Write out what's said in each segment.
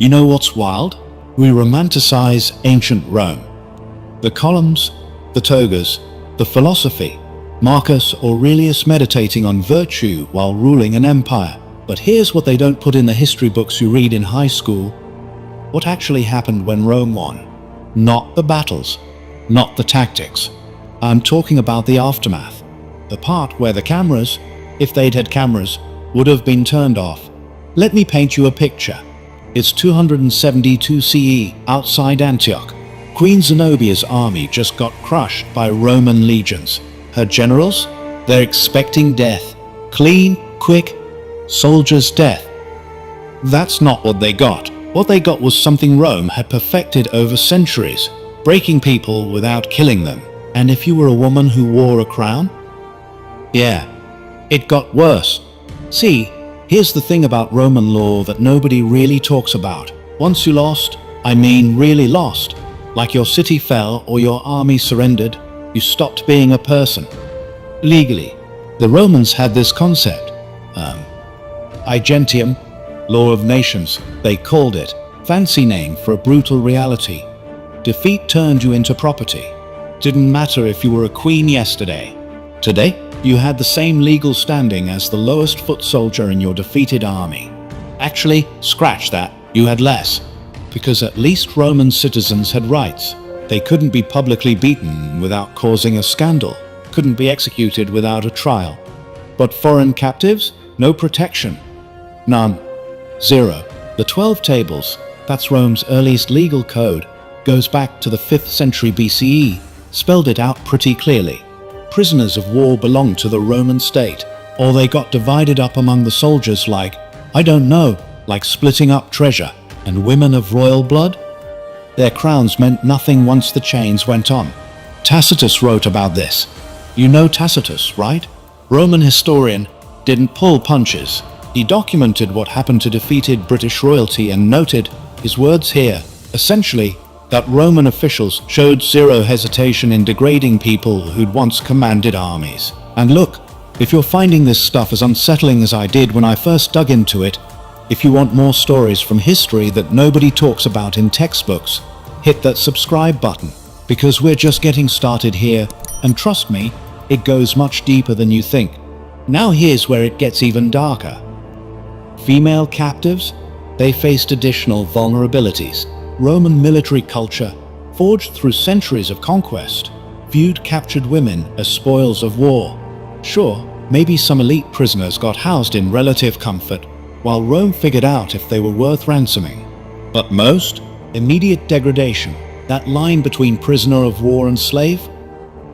You know what's wild? We romanticize ancient Rome. The columns, the togas, the philosophy, Marcus Aurelius meditating on virtue while ruling an empire. But here's what they don't put in the history books you read in high school. What actually happened when Rome won? Not the battles, not the tactics. I'm talking about the aftermath. The part where the cameras, if they'd had cameras, would have been turned off. Let me paint you a picture. It's 272 CE outside Antioch. Queen Zenobia's army just got crushed by Roman legions. Her generals? They're expecting death. Clean, quick, soldier's death. That's not what they got. What they got was something Rome had perfected over centuries, breaking people without killing them. And if you were a woman who wore a crown? Yeah, it got worse. See, here's the thing about Roman law that nobody really talks about. Once you lost, I mean really lost, like your city fell or your army surrendered, you stopped being a person. Legally, the Romans had this concept, Igentium, law of nations, they called it, fancy name for a brutal reality. Defeat turned you into property. Didn't matter if you were a queen yesterday. Today, you had the same legal standing as the lowest foot soldier in your defeated army. Actually, scratch that, you had less. Because at least Roman citizens had rights. They couldn't be publicly beaten without causing a scandal, couldn't be executed without a trial. But foreign captives? No protection. None. Zero. The 12 Tables, that's Rome's earliest legal code, goes back to the 5th century BCE, spelled it out pretty clearly. Prisoners of war belonged to the Roman state, or they got divided up among the soldiers like, I don't know, like splitting up treasure. And women of royal blood? Their crowns meant nothing once the chains went on. Tacitus wrote about this. You know Tacitus, right? Roman historian, didn't pull punches. He documented what happened to defeated British royalty and noted, his words here, essentially, that Roman officials showed zero hesitation in degrading people who'd once commanded armies. And look, if you're finding this stuff as unsettling as I did when I first dug into it, if you want more stories from history that nobody talks about in textbooks, hit that subscribe button, because we're just getting started here, and trust me, it goes much deeper than you think. Now here's where it gets even darker. Female captives? They faced additional vulnerabilities. Roman military culture, forged through centuries of conquest, viewed captured women as spoils of war. Sure, maybe some elite prisoners got housed in relative comfort, while Rome figured out if they were worth ransoming. But most? Immediate degradation, that line between prisoner of war and slave,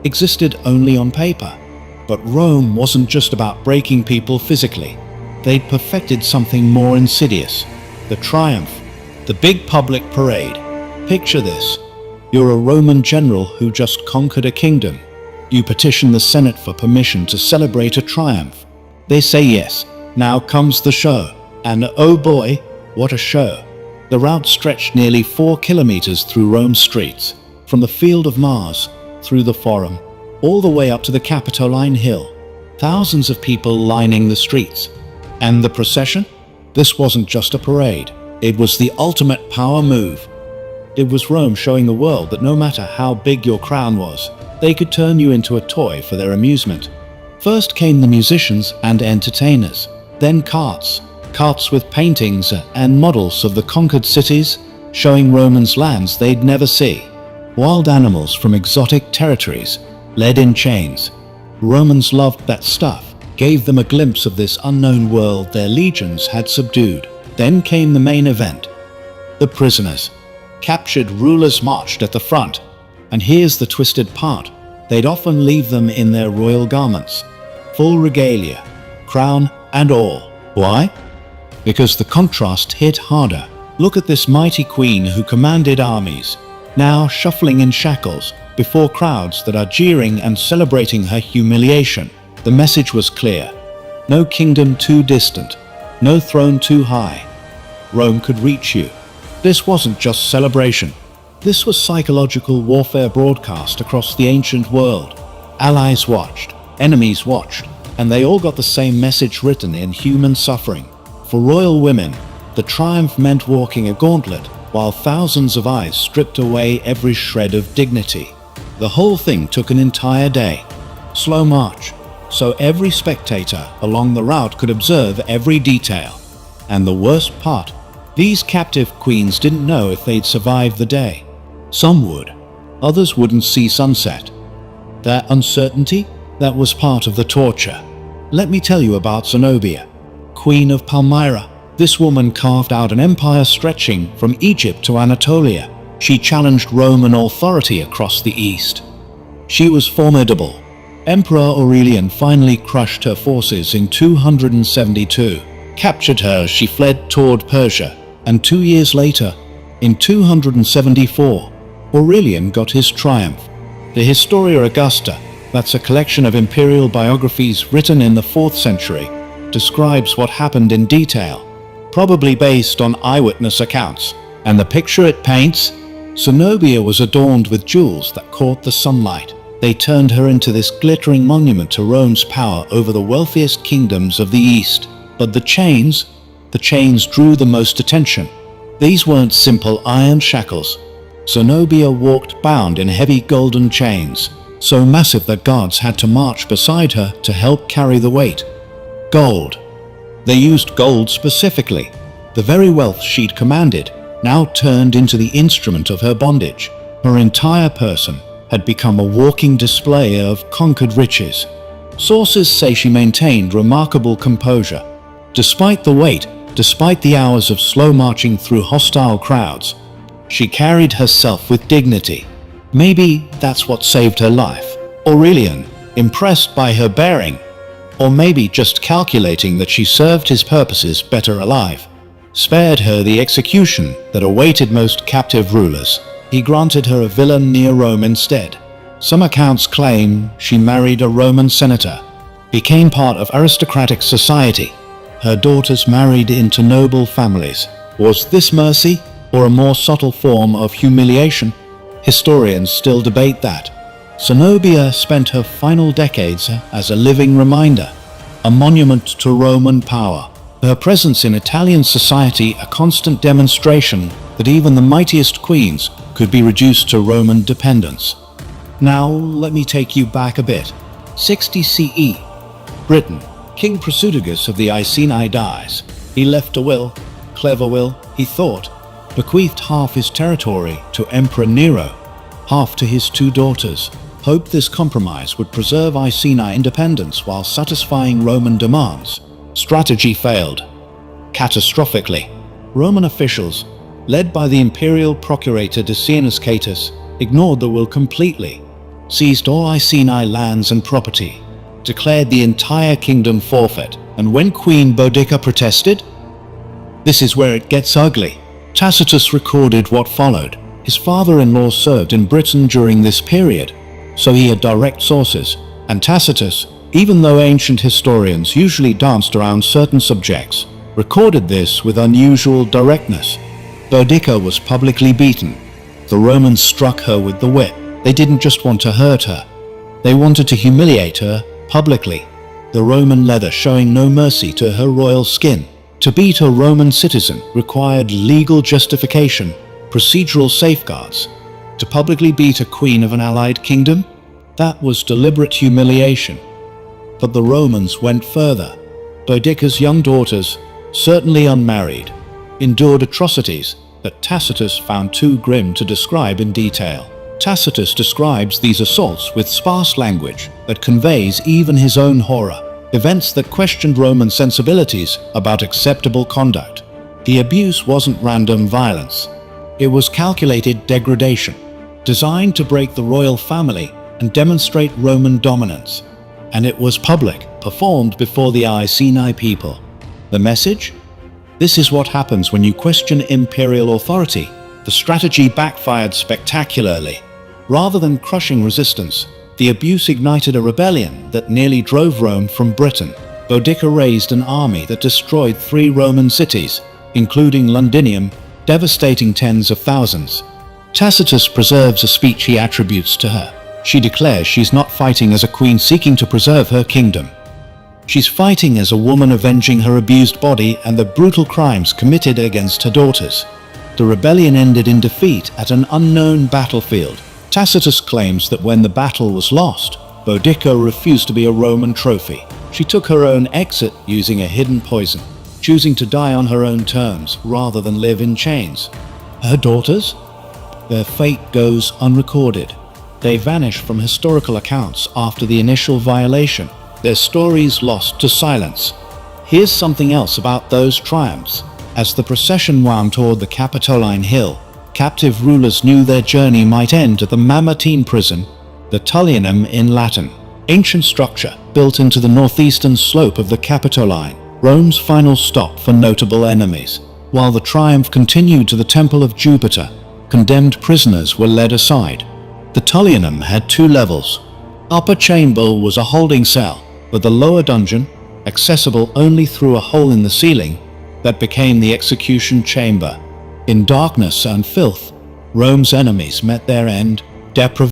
existed only on paper. But Rome wasn't just about breaking people physically. They'd perfected something more insidious. The triumph, the big public parade. Picture this. You're a Roman general who just conquered a kingdom. You petition the Senate for permission to celebrate a triumph. They say yes. Now comes the show. And oh boy, what a show. The route stretched nearly 4 kilometers through Rome's streets, from the Field of Mars, through the Forum, all the way up to the Capitoline Hill. Thousands of people lining the streets. And the procession? This wasn't just a parade. It was the ultimate power move. It was Rome showing the world that no matter how big your crown was, they could turn you into a toy for their amusement. First came the musicians and entertainers, then carts with paintings and models of the conquered cities, showing Romans lands they'd never see. Wild animals from exotic territories, led in chains. Romans loved that stuff, gave them a glimpse of this unknown world their legions had subdued. Then came the main event. The prisoners. Captured rulers marched at the front. And here's the twisted part. They'd often leave them in their royal garments. Full regalia, crown and all. Why? Because the contrast hit harder. Look at this mighty queen who commanded armies, now shuffling in shackles before crowds that are jeering and celebrating her humiliation. The message was clear. No kingdom too distant, no throne too high. Rome could reach you. This wasn't just celebration. This was psychological warfare broadcast across the ancient world. Allies watched, enemies watched, and they all got the same message written in human suffering. For royal women, The triumph meant walking a gauntlet, while thousands of eyes stripped away every shred of dignity. The whole thing took an entire day. Slow march, so every spectator along the route could observe every detail. And the worst part, these captive queens didn't know if they'd survive the day. Some would, others wouldn't see sunset. That uncertainty, that was part of the torture. Let me tell you about Zenobia, Queen of Palmyra. This woman carved out an empire stretching from Egypt to Anatolia. She challenged Roman authority across the east. She was formidable. Emperor Aurelian finally crushed her forces in 272, captured her as she fled toward Persia, and 2 years later, in 274, Aurelian got his triumph. The Historia Augusta, that's a collection of imperial biographies written in the 4th century, describes what happened in detail, probably based on eyewitness accounts. And the picture it paints? Zenobia was adorned with jewels that caught the sunlight. They turned her into this glittering monument to Rome's power over the wealthiest kingdoms of the East. But the chains drew the most attention. These weren't simple iron shackles. Zenobia walked bound in heavy golden chains, so massive that guards had to march beside her to help carry the weight. Gold. They used gold specifically. The very wealth she'd commanded now turned into the instrument of her bondage. Her entire person had become a walking display of conquered riches. Sources say she maintained remarkable composure. Despite the weight, despite the hours of slow marching through hostile crowds, she carried herself with dignity. Maybe that's what saved her life. Aurelian, impressed by her bearing, or maybe just calculating that she served his purposes better alive, spared her the execution that awaited most captive rulers. He granted her a villa near Rome instead. Some accounts claim she married a Roman senator, became part of aristocratic society. Her daughters married into noble families. Was this mercy, or a more subtle form of humiliation? Historians still debate that. Zenobia spent her final decades as a living reminder, a monument to Roman power. Her presence in Italian society a constant demonstration that even the mightiest queens could be reduced to Roman dependence. Now let me take you back a bit. 60 CE, Britain. King Prasutagus of the Iceni dies. He left a will, clever will, he thought, bequeathed half his territory to Emperor Nero, half to his 2 daughters. Hoped this compromise would preserve Iceni independence while satisfying Roman demands. Strategy failed. Catastrophically. Roman officials, led by the imperial procurator Decianus Catus, ignored the will completely, seized all Iceni lands and property, declared the entire kingdom forfeit, and when Queen Boudicca protested, this is where it gets ugly. Tacitus recorded what followed. His father-in-law served in Britain during this period, so he had direct sources, and Tacitus, even though ancient historians usually danced around certain subjects, recorded this with unusual directness. Boudicca was publicly beaten. The Romans struck her with the whip. They didn't just want to hurt her. They wanted to humiliate her publicly. The Roman leather showing no mercy to her royal skin. To beat a Roman citizen required legal justification, procedural safeguards. To publicly beat a queen of an allied kingdom? That was deliberate humiliation. But the Romans went further. Boudicca's young daughters, certainly unmarried, endured atrocities that Tacitus found too grim to describe in detail. Tacitus describes these assaults with sparse language that conveys even his own horror, events that questioned Roman sensibilities about acceptable conduct. The abuse wasn't random violence. It was calculated degradation, designed to break the royal family and demonstrate Roman dominance. And it was public, performed before the Iceni people. The message? This is what happens when you question imperial authority. The strategy backfired spectacularly. Rather than crushing resistance, the abuse ignited a rebellion that nearly drove Rome from Britain. Boudicca raised an army that destroyed 3 Roman cities, including Londinium, devastating tens of thousands. Tacitus preserves a speech he attributes to her. She declares she's not fighting as a queen seeking to preserve her kingdom. She's fighting as a woman, avenging her abused body and the brutal crimes committed against her daughters. The rebellion ended in defeat at an unknown battlefield. Tacitus claims that when the battle was lost, Boudica refused to be a Roman trophy. She took her own exit using a hidden poison, choosing to die on her own terms rather than live in chains. Her daughters? Their fate goes unrecorded. They vanish from historical accounts after the initial violation, their stories lost to silence. Here's something else about those triumphs. As the procession wound toward the Capitoline Hill, captive rulers knew their journey might end at the Mamertine prison, the Tullianum in Latin. Ancient structure built into the northeastern slope of the Capitoline, Rome's final stop for notable enemies. While the triumph continued to the Temple of Jupiter, condemned prisoners were led aside. The Tullianum had 2 levels. Upper chamber was a holding cell, with the lower dungeon, accessible only through a hole in the ceiling, that became the execution chamber. In darkness and filth, Rome's enemies met their end, deprivation